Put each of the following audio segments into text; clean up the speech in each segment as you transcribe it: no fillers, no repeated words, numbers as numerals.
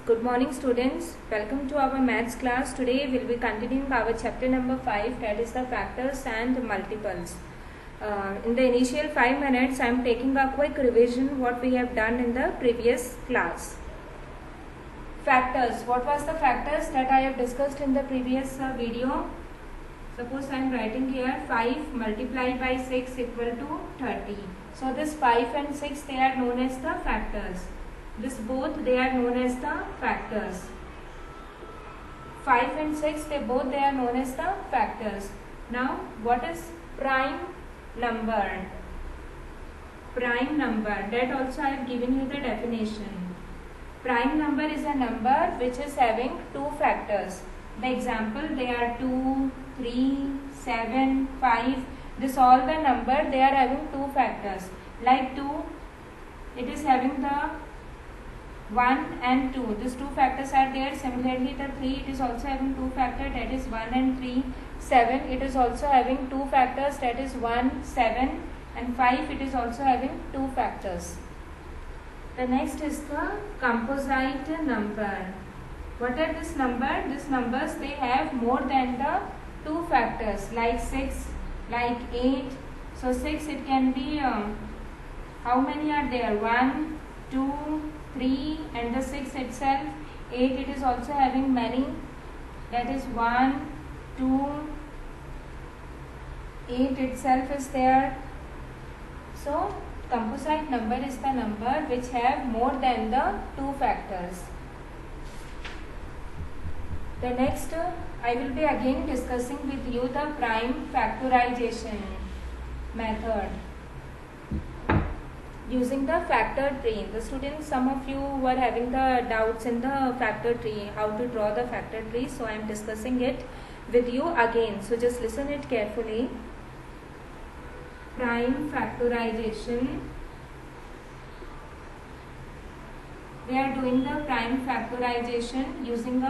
Good morning students. Welcome to our maths class. Today we will be continuing our chapter number 5, that is the factors and multiples. In the initial 5 minutes I am taking a quick revision what we have done in the previous class. Factors. What was the factors that I have discussed in the previous video? Suppose I am writing here 5 multiplied by 6 equal to 30. So this 5 and 6 they are known as the factors. This both they are known as the factors. 5 and 6 they are known as the factors. Now what is prime number? Prime number, that also I have given you the definition. Prime number is a number which is having two factors. The example they are 2, 3, 7, 5. This all the number they are having two factors. Like 2, it is having the 1 and 2. These two factors are there. Similarly the 3 it is also having two factors, that is 1 and 3. 7 it is also having two factors, that is 1, 7, and 5 it is also having two factors. The next is the composite number. What are this number? These numbers they have more than the two factors, like 6, like 8. So 6 it can be how many are there? 1, 2, 3, and the 6 itself. 8 it is also having many, that is 1, 2, 8 itself is there. So composite number is the number which have more than the two factors. The next I will be again discussing with you the prime factorization method using the factor tree. The students, some of you were having the doubts in the factor tree, how to draw the factor tree, so I am discussing it with you again. So just listen it carefully. Prime factorization. We are doing the prime factorization using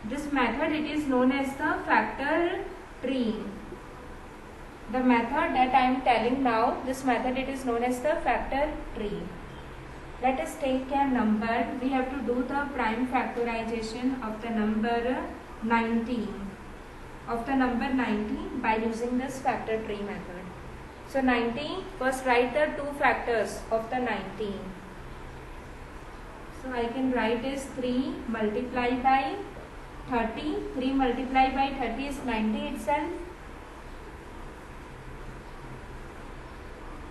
this method. It is known as the factor tree. The method that I am telling now, this method it is known as the factor tree. Let us take a number. We have to do the prime factorization of the number 90. Of the number 90 by using this factor tree method. So 90, first write the two factors of the 90. So I can write is 3 multiplied by 30. 3 multiplied by 30 is 90 itself.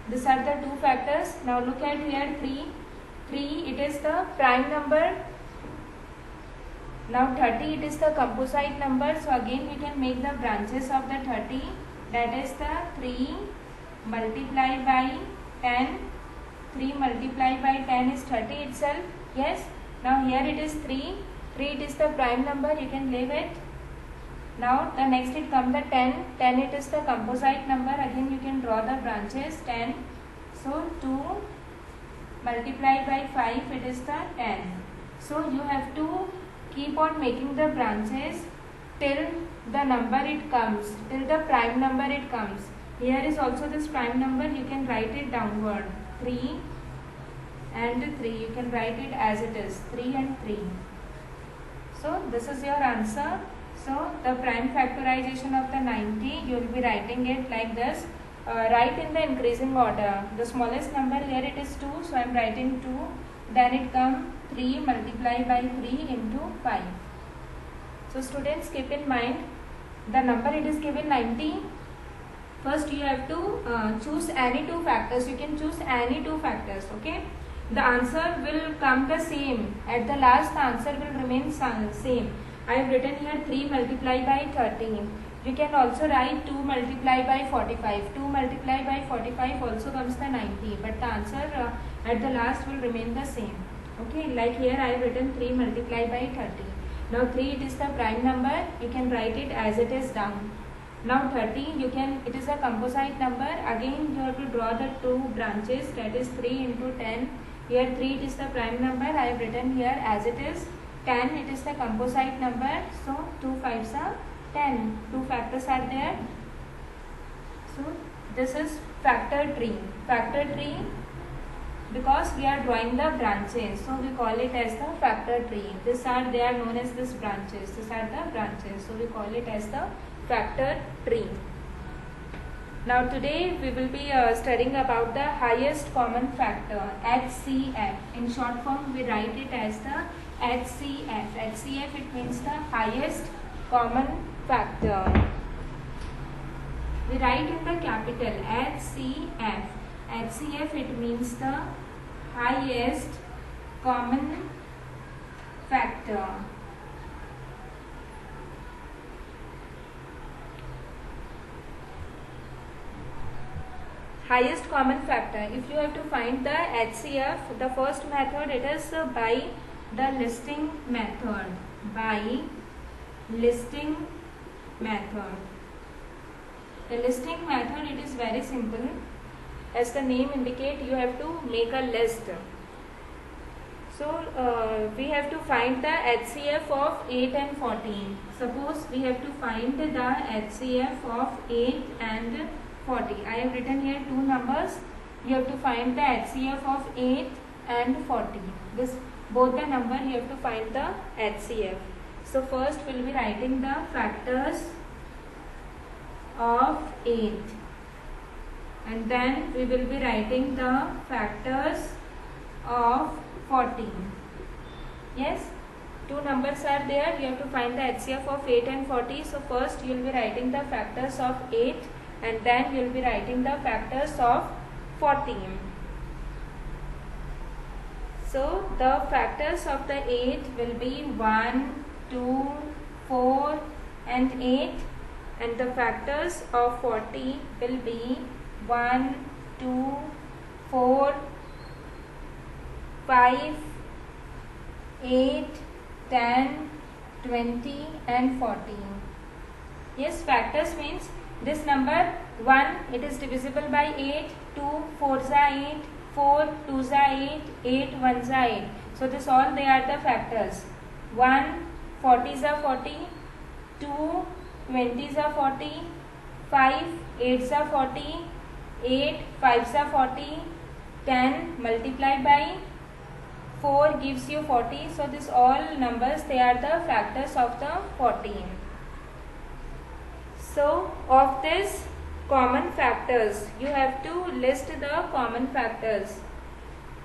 These are the two factors. Now look at here 3. 3 it is the prime number. Now 30 it is the composite number. So again we can make the branches of the 30. That is the 3 multiplied by 10. 3 multiplied by 10 is 30 itself. Yes. Now here it is 3. 3 it is the prime number. You can leave it. Now the next it comes the 10. 10 it is the composite number. Again you can draw the branches 10. So 2 multiplied by 5 it is the 10. So you have to keep on making the branches till the number it comes, till the prime number it comes. Here is also this prime number. You can write it downward. 3 and 3. You can write it as it is. 3 and 3. So this is your answer. So the prime factorization of the 90, you will be writing it like this. Write in the increasing order. The smallest number here it is 2. So I am writing 2. Then it comes 3 multiplied by 3 into 5. So students, keep in mind the number it is given 90. First you have to choose any two factors. You can choose any two factors. Okay. The answer will come the same. At the last the answer will remain same. I have written here 3 multiplied by 30. You can also write 2 multiplied by 45. 2 multiplied by 45 also comes the 90. But the answer at the last will remain the same. Okay, like here I have written 3 multiplied by 30. Now 3 it is the prime number. You can write it as it is down. Now 30 it is a composite number. Again you have to draw the two branches, that is 3 into 10. Here 3 it is the prime number. I have written here as it is. 10 it is the composite number. So 2 5s are 10. Two factors are there. So this is factor tree. Factor tree because we are drawing the branches, so we call it as the factor tree. They are known as this branches. These are the branches, so we call it as the factor tree. Now today we will be studying about the highest common factor, HCF. In short form we write it as the HCF. HCF, it means the highest common factor. We write in the capital HCF. HCF, it means the highest common factor. Highest common factor. If you have to find the HCF, the first method, it is by the listing method. By listing method. The listing method, it is very simple. As the name indicate, you have to make a list. So we have to find the HCF of 8 and 14. Suppose we have to find the HCF of 8 and 40. I have written here two numbers. You have to find the HCF of 8 and 40. This both the number you have to find the HCF. So first we will be writing the factors of 8, and then we will be writing the factors of 14. Yes, two numbers are there. You have to find the HCF of 8 and 40. So first you will be writing the factors of 8, and then you will be writing the factors of 14. So the factors of the 8 will be 1, 2, 4 and 8, and the factors of 40 will be 1, 2, 4, 5, 8, 10, 20 and 40. Yes, factors means this number 1, it is divisible by 8, 2, 4s are 8, 4, 2s are 8, 8, 1s are 8. So this all they are the factors. 1, 40s are 40, 2, 20s are 40, 5, 8s are 40, 8, 5s are 40, 10 multiplied by 4 gives you 40. So this all numbers, they are the factors of the 14. So of this common factors, you have to list the common factors.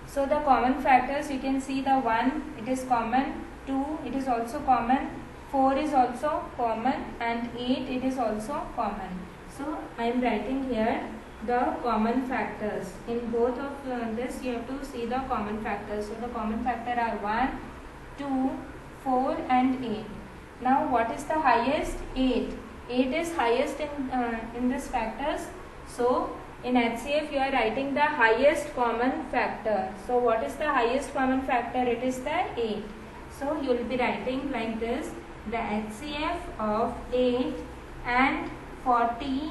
So the common factors, you can see the 1, it is common, 2, it is also common, 4 is also common, and 8, it is also common. So I am writing here the common factors. In both of this you have to see the common factors. So the common factor are 1, 2, 4 and 8. Now what is the highest? 8. 8 is highest in this factors. So in HCF you are writing the highest common factor. So what is the highest common factor? It is the 8. So you will be writing like this: the HCF of 8 and 40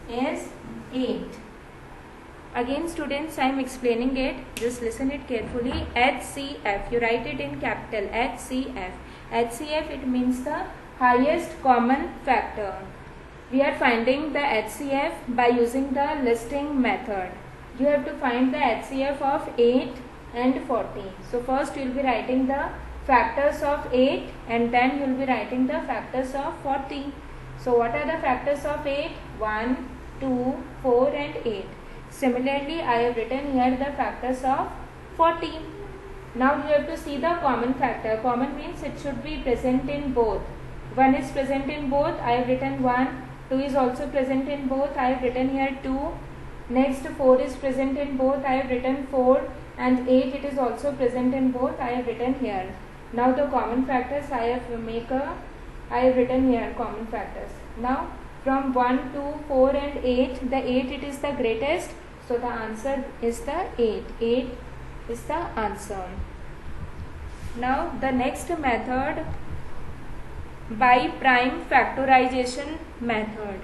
is 8. Again students, I am explaining it, just listen it carefully. HCF, you write it in capital HCF. HCF, it means the highest common factor. We are finding the HCF by using the listing method. You have to find the HCF of 8 and 40. So first you will be writing the factors of 8, and then you will be writing the factors of 40. So what are the factors of 8? 1, 2, 4 and 8. Similarly, I have written here the factors of 40. Now you have to see the common factor. Common means it should be present in both. 1 is present in both, I have written 1. 2 is also present in both, I have written here 2. Next 4 is present in both, I have written 4. And 8, it is also present in both, I have written here. Now the common factors, I have written here common factors. Now from 1, 2, 4 and 8, the 8, it is the greatest. So the answer is the 8. 8 is the answer. Now the next method, by prime factorization method.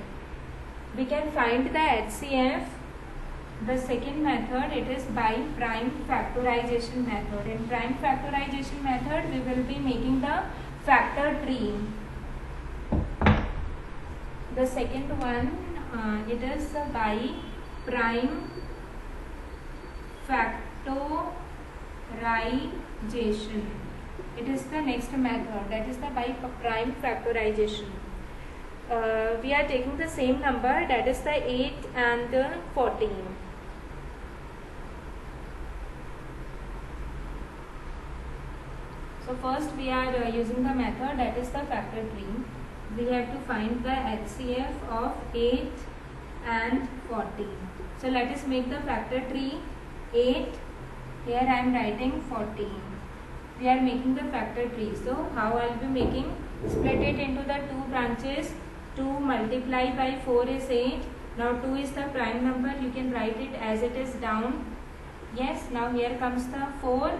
We can find the HCF. The second method, it is by prime factorization method. In prime factorization method, we will be making the factor tree. The second one, it is by prime factorization factorization. It is the next method, that is the by prime factorization. We are taking the same number, that is the 8 and the 14. So first we are using the method, that is the factor tree. We have to find the HCF of 8 and 14. So let us make the factor tree. 8, here I am writing 14. We are making the factor tree. So how I will be making? Split it into the two branches. 2 multiplied by 4 is 8. Now 2 is the prime number. You can write it as it is down. Yes, now here comes the 4.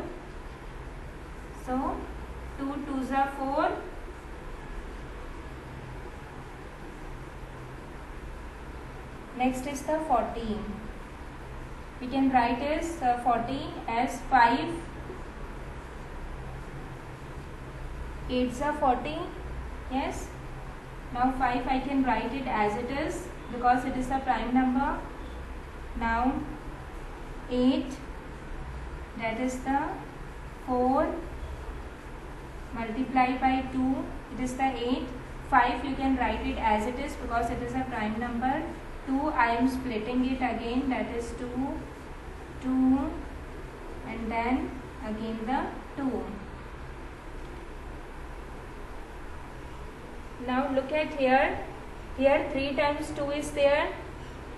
So 2 2s are 4. Next is the 14. We can write as 14 as 5. 8s are 40. Yes. Now 5 I can write it as it is because it is the prime number. Now 8, that is the 4 multiplied by 2, it is the 8. 5 you can write it as it is because it is a prime number. 2 I am splitting it again, that is 2, 2 and then again the 2. Now look at here. Here 3 times 2 is there.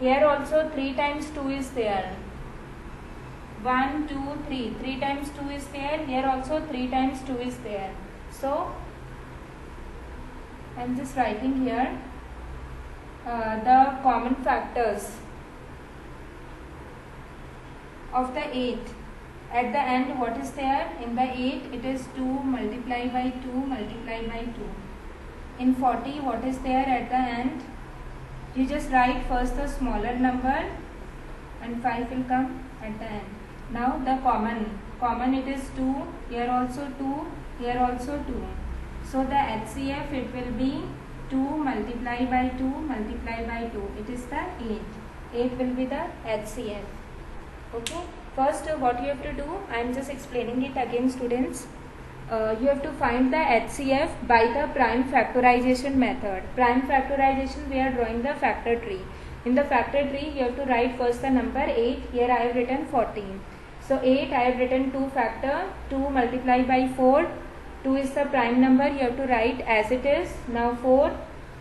Here also 3 times 2 is there. 1, 2, 3. 3 times 2 is there. Here also 3 times 2 is there. So I am just writing here the common factors of the 8. At the end, what is there? In the 8, it is 2 multiplied by 2 multiplied by 2. In 40, what is there at the end? You just write first the smaller number and 5 will come at the end. Now the common it is 2, here also 2, here also 2. So the HCF it will be 2 multiplied by 2 multiplied by 2. It is the 8. 8 will be the HCF. Okay. First what you have to do, I am just explaining it again students. You have to find the HCF by the prime factorization method. Prime factorization, we are drawing the factor tree. In the factor tree, you have to write first the number 8. Here I have written 14. So 8 I have written 2 factor. 2 multiplied by 4. 2 is the prime number. You have to write as it is. Now 4.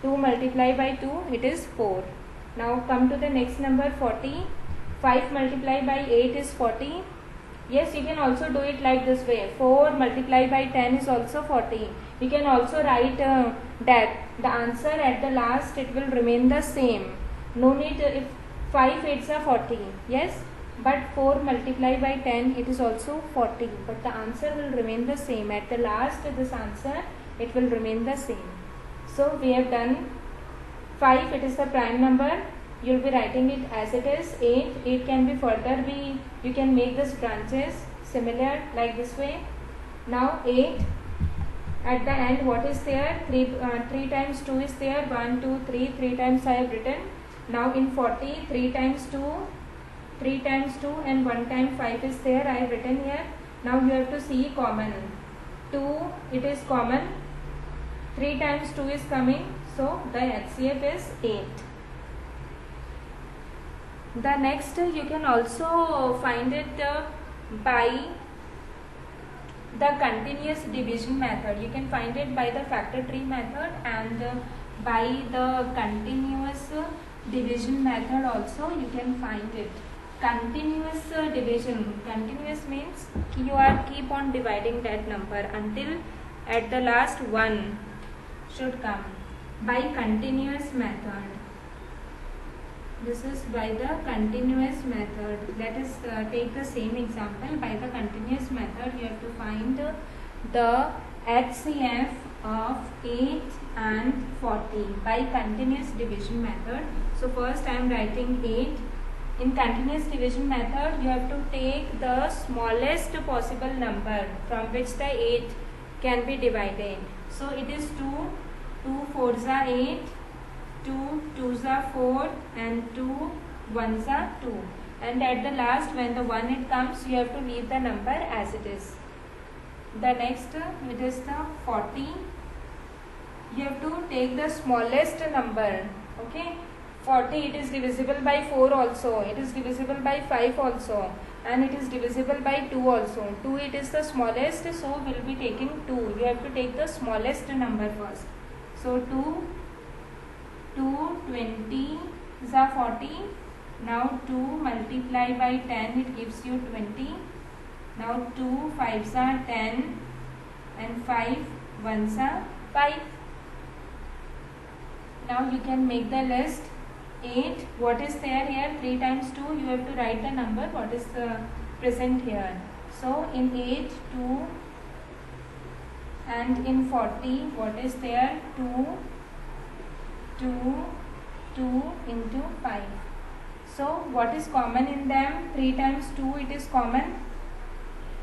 2 multiplied by 2. It is 4. Now come to the next number 40. 5 multiplied by 8 is 40. Yes, you can also do it like this way. 4 multiplied by 10 is also 40. You can also write that the answer at the last it will remain the same. No need if 5 8s are 40. Yes, but 4 multiplied by 10 it is also 40. But the answer will remain the same. At the last this answer it will remain the same. So we have done 5. It is the prime number. You will be writing it as it is. 8. 8 can be further be, you can make this branches similar like this way. Now 8. At the end what is there? 3 times 2 is there. 1, 2, 3. 3 times I have written. Now in 40, 3 times 2. 3 times 2 and 1 time 5 is there. I have written here. Now you have to see common. 2 it is common. 3 times 2 is coming. So the HCF is 8. The next you can also find it by the continuous division method. You can find it by the factor tree method and by the continuous division method also you can find it. Continuous division. Continuous means you are keep on dividing that number until at the last 1 should come by continuous method. This is by the continuous method. Let us take the same example. By the continuous method, you have to find the HCF of 8 and 40 by continuous division method. So first I am writing 8. In continuous division method, you have to take the smallest possible number from which the 8 can be divided. So it is 2. 2 4s are 8. 2 2s are 4 and 2 1s are 2. and at the last when the 1 it comes, you have to leave the number as it is. The next, it is the 40. You have to take the smallest number. Okay, 40, it is divisible by 4 also, it is divisible by 5 also, and it is divisible by 2 also. 2, it is the smallest, so we will be taking 2. You have to take the smallest number first. So 2, 20 is a 40. Now 2 multiply by 10, it gives you 20. Now 2 5s are 10 and 5 1s are 5. Now you can make the list. 8, what is there here? 3 times 2, you have to write the number what is present here. So in 8, 2, and in 40, what is there? 2, 2, 2 into 5. So what is common in them? 3 times 2, it is common.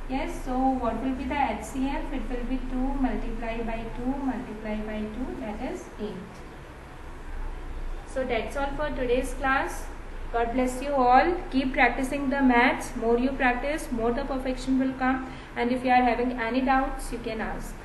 Yes, so what will be the HCF? It will be 2 multiplied by 2 multiplied by 2, that is 8. So that's all for today's class. God bless you all. Keep practicing the maths. More you practice, more the perfection will come. And if you are having any doubts, you can ask.